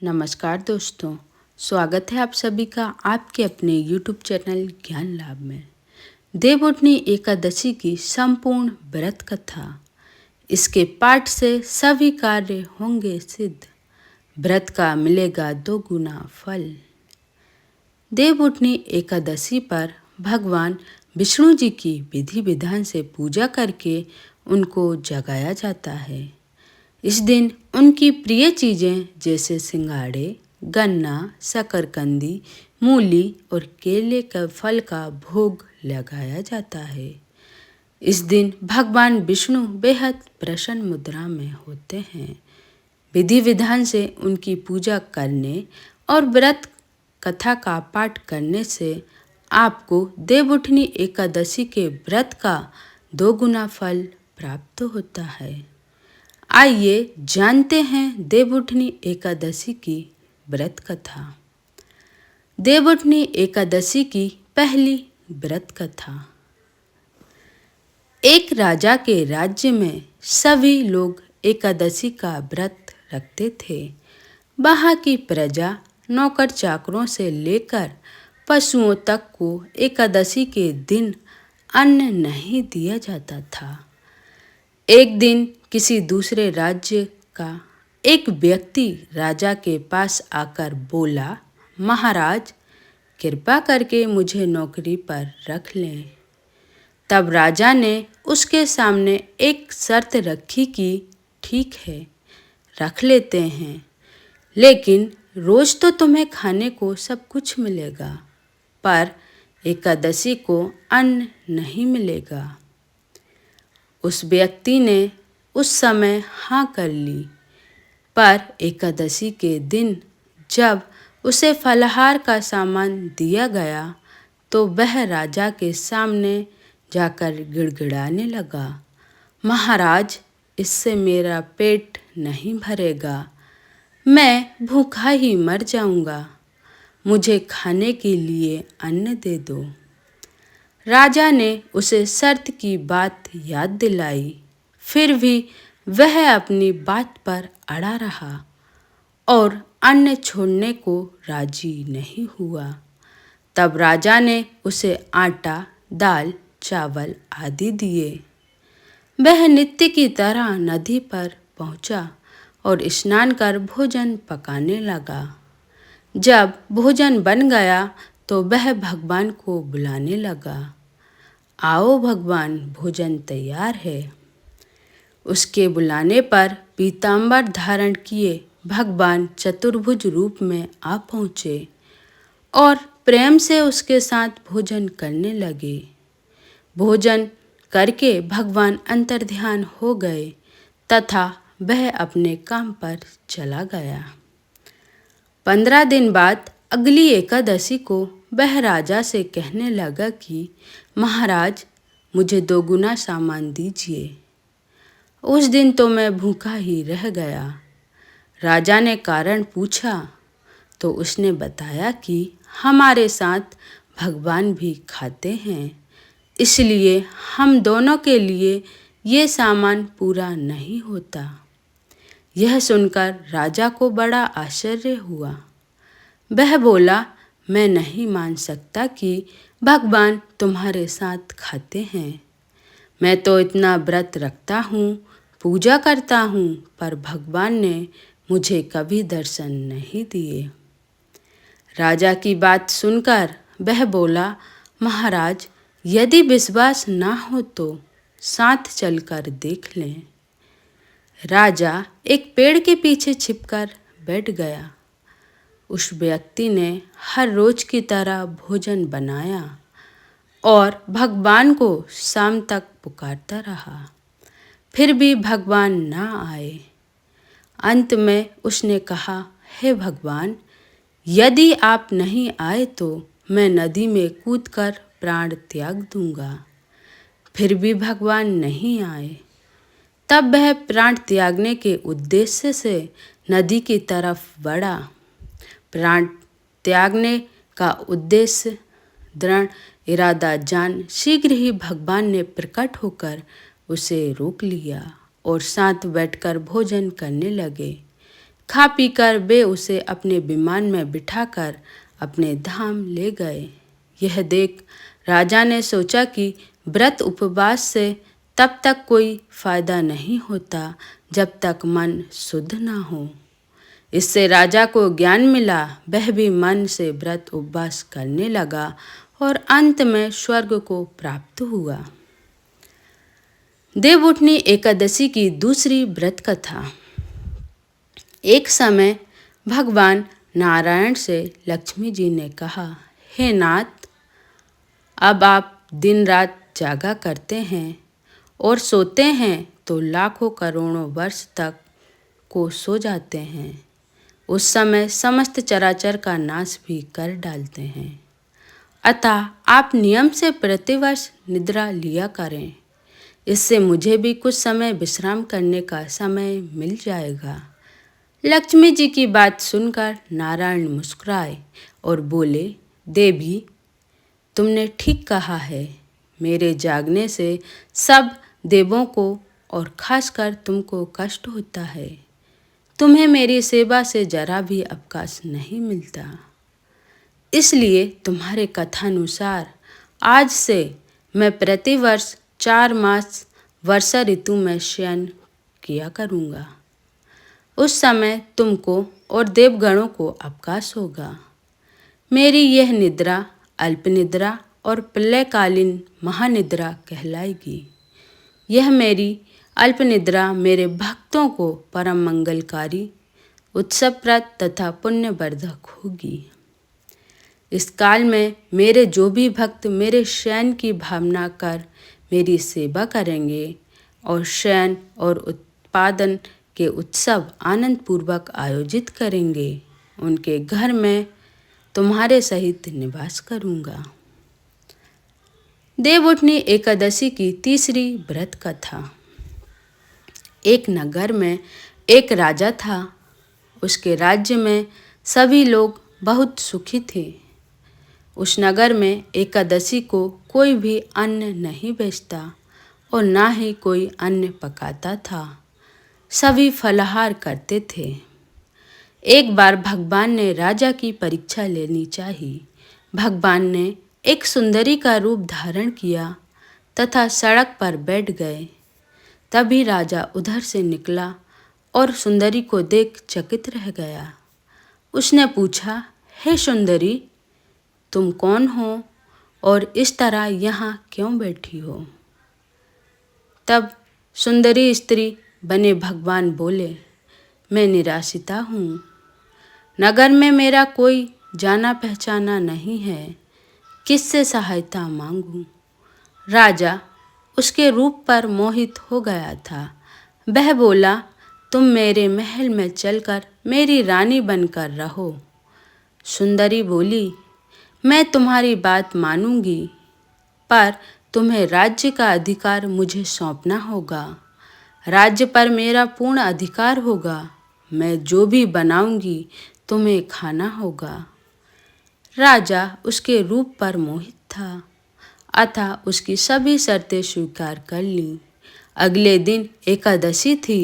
नमस्कार दोस्तों, स्वागत है आप सभी का आपके अपने YouTube चैनल ज्ञान लाभ में। देवउठनी एकादशी की संपूर्ण व्रत कथा। इसके पाठ से सभी कार्य होंगे सिद्ध, व्रत का मिलेगा 2 गुना फल। देवउठनी एकादशी पर भगवान विष्णु जी की विधि विधान से पूजा करके उनको जगाया जाता है। इस दिन उनकी प्रिय चीज़ें जैसे सिंगाड़े, गन्ना, शकरकंदी, मूली और केले के फल का भोग लगाया जाता है। इस दिन भगवान विष्णु बेहद प्रसन्न मुद्रा में होते हैं। विधि विधान से उनकी पूजा करने और व्रत कथा का पाठ करने से आपको देवउठनी एकादशी के व्रत का 2 गुना फल प्राप्त होता है। आइए जानते हैं देवउठनी एकादशी की व्रत कथा। देवउठनी एकादशी की पहली व्रत कथा। एक राजा के राज्य में सभी लोग एकादशी का व्रत रखते थे। वहाँ की प्रजा नौकर चाकरों से लेकर पशुओं तक को एकादशी के दिन अन्न नहीं दिया जाता था। एक दिन किसी दूसरे राज्य का एक व्यक्ति राजा के पास आकर बोला, महाराज, कृपा करके मुझे नौकरी पर रख लें। तब राजा ने उसके सामने एक शर्त रखी कि ठीक है, रख लेते हैं, लेकिन रोज तो तुम्हें खाने को सब कुछ मिलेगा, पर एकादशी को अन्न नहीं मिलेगा। उस व्यक्ति ने उस समय हाँ कर ली, पर एकादशी के दिन जब उसे फलाहार का सामान दिया गया तो वह राजा के सामने जाकर गिड़गिड़ाने लगा, महाराज, इससे मेरा पेट नहीं भरेगा, मैं भूखा ही मर जाऊंगा, मुझे खाने के लिए अन्न दे दो। राजा ने उसे शर्त की बात याद दिलाई, फिर भी वह अपनी बात पर अड़ा रहा और अन्न छोड़ने को राजी नहीं हुआ। तब राजा ने उसे आटा, दाल, चावल आदि दिए। वह नित्य की तरह नदी पर पहुंचा और स्नान कर भोजन पकाने लगा। जब भोजन बन गया तो वह भगवान को बुलाने लगा, आओ भगवान, भोजन तैयार है। उसके बुलाने पर पीताम्बर धारण किए भगवान चतुर्भुज रूप में आ पहुँचे और प्रेम से उसके साथ भोजन करने लगे। भोजन करके भगवान अंतर्ध्यान हो गए तथा वह अपने काम पर चला गया। 15 दिन बाद अगली एकादशी को वह राजा से कहने लगा कि महाराज, मुझे 2 गुना सामान दीजिए। उस दिन तो मैं भूखा ही रह गया। राजा ने कारण पूछा तो उसने बताया कि हमारे साथ भगवान भी खाते हैं, इसलिए हम दोनों के लिए ये सामान पूरा नहीं होता। यह सुनकर राजा को बड़ा आश्चर्य हुआ। वह बोला, मैं नहीं मान सकता कि भगवान तुम्हारे साथ खाते हैं। मैं तो इतना व्रत रखता हूँ, पूजा करता हूँ, पर भगवान ने मुझे कभी दर्शन नहीं दिए। राजा की बात सुनकर वह बोला, महाराज, यदि विश्वास ना हो तो साथ चलकर देख लें। राजा एक पेड़ के पीछे छिपकर बैठ गया। उस व्यक्ति ने हर रोज की तरह भोजन बनाया और भगवान को शाम तक पुकारता रहा, फिर भी भगवान ना आए। अंत में उसने कहा, हे भगवान, यदि आप नहीं आए तो मैं नदी में कूदकर प्राण त्याग दूंगा। फिर भी भगवान नहीं आए। तब वह प्राण त्यागने के उद्देश्य से नदी की तरफ बढ़ा। प्राण त्यागने का उद्देश्य दृढ़ इरादा जान शीघ्र ही भगवान ने प्रकट होकर उसे रोक लिया और साथ बैठकर भोजन करने लगे। खा पी कर वे उसे अपने विमान में बिठाकर अपने धाम ले गए। यह देख राजा ने सोचा कि व्रत उपवास से तब तक कोई फायदा नहीं होता जब तक मन शुद्ध ना हो। इससे राजा को ज्ञान मिला। वह भी मन से व्रत उपवास करने लगा और अंत में स्वर्ग को प्राप्त हुआ। देवउठनी एकादशी की दूसरी व्रत कथा। एक समय भगवान नारायण से लक्ष्मी जी ने कहा, हे नाथ, अब आप दिन रात जागा करते हैं और सोते हैं तो लाखों करोड़ों वर्ष तक को सो जाते हैं। उस समय समस्त चराचर का नाश भी कर डालते हैं। अतः आप नियम से प्रतिवर्ष निद्रा लिया करें। इससे मुझे भी कुछ समय विश्राम करने का समय मिल जाएगा। लक्ष्मी जी की बात सुनकर नारायण मुस्कुराए और बोले, देवी, तुमने ठीक कहा है। मेरे जागने से सब देवों को और खासकर तुमको कष्ट होता है। तुम्हें मेरी सेवा से जरा भी अवकाश नहीं मिलता। इसलिए तुम्हारे कथानुसार आज से मैं प्रतिवर्ष 4 मास वर्षा ऋतु में शयन किया करूँगा। उस समय तुमको और देवगणों को अवकाश होगा। मेरी यह निद्रा अल्प निद्रा और प्रलयकालीन महानिद्रा कहलाएगी। यह मेरी अल्प निद्रा मेरे भक्तों को परम मंगलकारी, उत्सवप्रद तथा पुण्यवर्धक होगी। इस काल में मेरे जो भी भक्त मेरे शयन की भावना कर मेरी सेवा करेंगे और शयन और उत्पादन के उत्सव आनंद पूर्वक आयोजित करेंगे, उनके घर में तुम्हारे सहित निवास करूँगा। देवउठनी एकादशी की तीसरी व्रत कथा। एक नगर में एक राजा था। उसके राज्य में सभी लोग बहुत सुखी थे। उस नगर में एकादशी को कोई भी अन्न नहीं बेचता और ना ही कोई अन्न पकाता था। सभी फलाहार करते थे। एक बार भगवान ने राजा की परीक्षा लेनी चाहिए। भगवान ने एक सुंदरी का रूप धारण किया तथा सड़क पर बैठ गए। तभी राजा उधर से निकला और सुंदरी को देख चकित रह गया। उसने पूछा, हे सुंदरी, तुम कौन हो और इस तरह यहाँ क्यों बैठी हो? तब सुंदरी स्त्री बने भगवान बोले, मैं निराशिता हूँ। नगर में मेरा कोई जाना पहचाना नहीं है। किससे सहायता मांगूं? राजा उसके रूप पर मोहित हो गया था। वह बोला, तुम मेरे महल में चलकर मेरी रानी बनकर रहो। सुंदरी बोली, मैं तुम्हारी बात मानूंगी, पर तुम्हें राज्य का अधिकार मुझे सौंपना होगा। राज्य पर मेरा पूर्ण अधिकार होगा। मैं जो भी बनाऊंगी तुम्हें खाना होगा। राजा उसके रूप पर मोहित था, अतः उसकी सभी शर्तें स्वीकार कर लीं। अगले दिन एकादशी थी।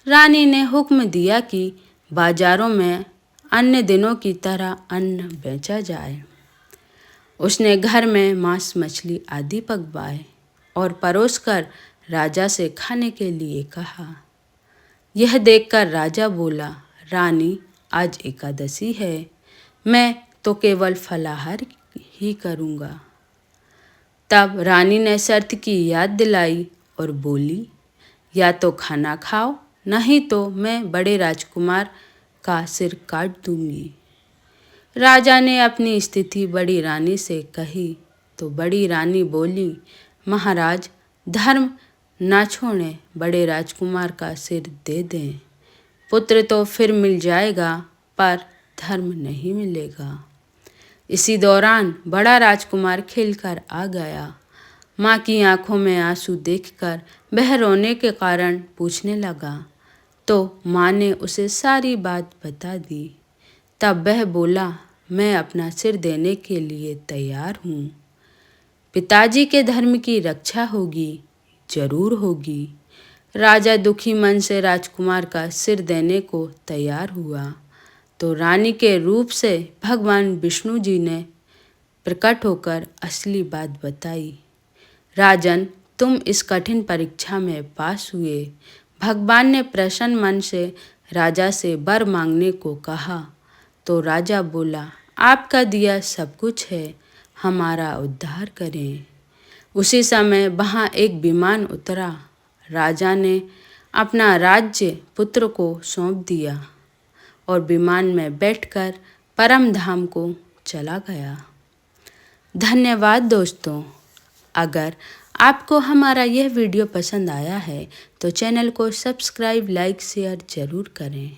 रानी ने हुक्म दिया कि बाजारों में अन्य दिनों की तरह अन्न बेचा जाए। उसने घर में मांस मछली आदि पकवाए और परोसकर राजा से खाने के लिए कहा। यह देखकर राजा बोला, रानी, आज एकादशी है, मैं तो केवल फलाहार ही करूँगा। तब रानी ने शर्त की याद दिलाई और बोली, या तो खाना खाओ, नहीं तो मैं बड़े राजकुमार का सिर काट दूंगी। राजा ने अपनी स्थिति बड़ी रानी से कही तो बड़ी रानी बोली, महाराज, धर्म ना छोड़ें, बड़े राजकुमार का सिर दे दें। पुत्र तो फिर मिल जाएगा, पर धर्म नहीं मिलेगा। इसी दौरान बड़ा राजकुमार खिलकर आ गया। माँ की आंखों में आंसू देखकर वह रोने के कारण पूछने लगा, तो माँ ने उसे सारी बात बता दी। तब वह बोला, मैं अपना सिर देने के लिए तैयार हूँ। पिताजी के धर्म की रक्षा होगी, जरूर होगी। राजा दुखी मन से राजकुमार का सिर देने को तैयार हुआ तो रानी के रूप से भगवान विष्णु जी ने प्रकट होकर असली बात बताई। राजन, तुम इस कठिन परीक्षा में पास हुए। भगवान ने प्रसन्न मन से राजा से वर मांगने को कहा तो राजा बोला, आपका दिया सब कुछ है, हमारा उद्धार करें। उसी समय वहाँ एक विमान उतरा। राजा ने अपना राज्य पुत्र को सौंप दिया और विमान में बैठकर परम धाम को चला गया। धन्यवाद दोस्तों। अगर आपको हमारा यह वीडियो पसंद आया है तो चैनल को सब्सक्राइब, लाइक, शेयर ज़रूर करें।